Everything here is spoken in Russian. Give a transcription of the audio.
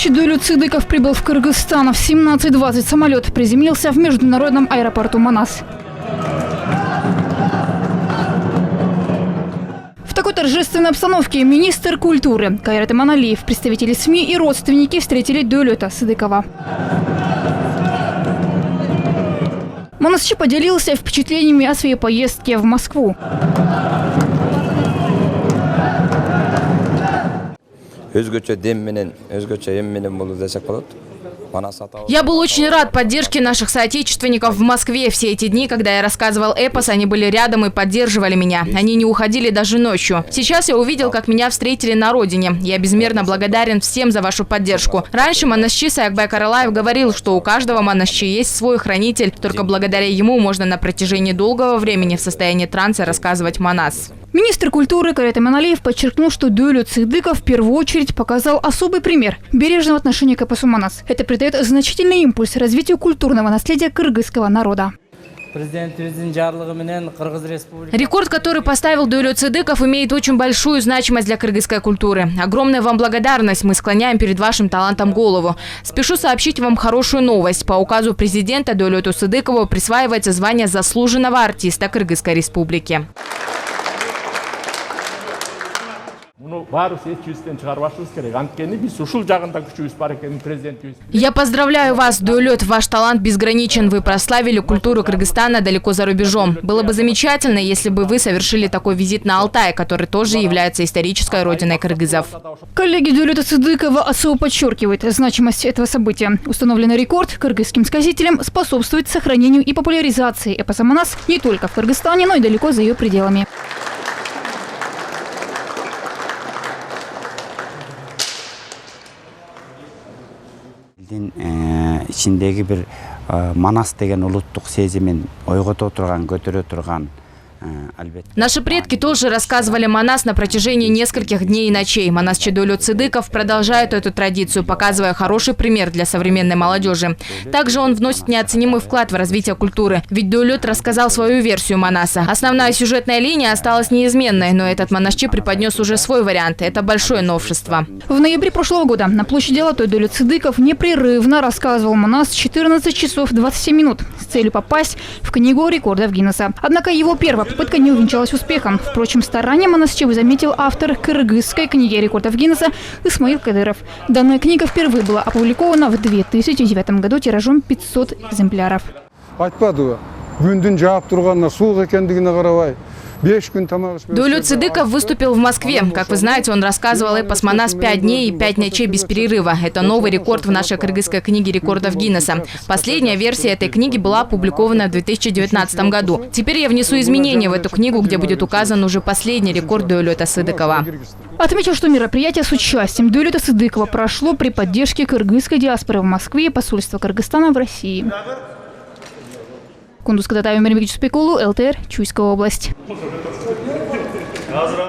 Чедулют Сыдыков прибыл в Кыргызстан. В 17:20 самолет приземлился в международном аэропорту Манас. В такой торжественной обстановке министр культуры Кайрат Иманалиев, представители СМИ и родственники встретили Дөөлөта Сыдыкова. Манасчы поделился впечатлениями о своей поездке в Москву. Я был очень рад поддержке наших соотечественников в Москве. Все эти дни, когда я рассказывал эпос, они были рядом и поддерживали меня. Они не уходили даже ночью. Сейчас я увидел, как меня встретили на родине. Я безмерно благодарен всем за вашу поддержку. Раньше Манасчы Саакбай Каралаев говорил, что у каждого Манасчы есть свой хранитель. Только благодаря ему можно на протяжении долгого времени в состоянии транса рассказывать Манас. Министр культуры Кайрат Иманалиев подчеркнул, что Дөөлөт Сыдыков в первую очередь показал особый пример бережного отношения к эпосу Манас. Это придает значительный импульс развитию культурного наследия кыргызского народа. Рекорд, который поставил Дөөлөт Сыдыков, имеет очень большую значимость для кыргызской культуры. Огромная вам благодарность. Мы склоняем перед вашим талантом голову. Спешу сообщить вам хорошую новость. По указу президента Дөөлөту Сыдыкову присваивается звание заслуженного артиста Кыргызской республики. Я поздравляю вас, Дөөлөт, ваш талант безграничен. Вы прославили культуру Кыргызстана далеко за рубежом. Было бы замечательно, если бы вы совершили такой визит на Алтай, который тоже является исторической родиной кыргызов. Коллеги Дөөлөта Сыдыкова особо подчеркивают значимость этого события. Установленный рекорд кыргызским сказителям способствует сохранению и популяризации эпоса Манас не только в Кыргызстане, но и далеко за ее пределами. İçindeki bir Манас деген улуттук сезимин ойгото турган, көтөрө турган. Наши предки тоже рассказывали Манас на протяжении нескольких дней и ночей. Манасчы Дөөлөт Сыдыков продолжает эту традицию, показывая хороший пример для современной молодежи. Также он вносит неоценимый вклад в развитие культуры. Ведь Дөөлөт рассказал свою версию Манаса. Основная сюжетная линия осталась неизменной, но этот Манасчы преподнес уже свой вариант. Это большое новшество. В ноябре прошлого года на площади Алтай Дөөлөт Сыдыков непрерывно рассказывал Манас 14 часов 27 минут с целью попасть в книгу рекордов Гиннесса. Однако его первая попытка не увенчалась успехом. Впрочем, старания Манасчы заметил автор кыргызской книги рекордов Гиннесса Исмаил Кадыров. Данная книга впервые была опубликована в 2009 году тиражом 500 экземпляров. Дөөлөт Сыдыков выступил в Москве. Как вы знаете, он рассказывал эпос Манас 5 дней и 5 ночей без перерыва. Это новый рекорд в нашей кыргызской книге рекордов Гиннесса. Последняя версия этой книги была опубликована в 2019 году. Теперь я внесу изменения в эту книгу, где будет указан уже последний рекорд Дөөлөта Сыдыкова. Отмечу, что мероприятие с участием Дөөлөта Сыдыкова прошло при поддержке кыргызской диаспоры в Москве и посольства Кыргызстана в России. Кундус Кататаева, Миримбек Чуспекулу, ЛТР, Чуйская область.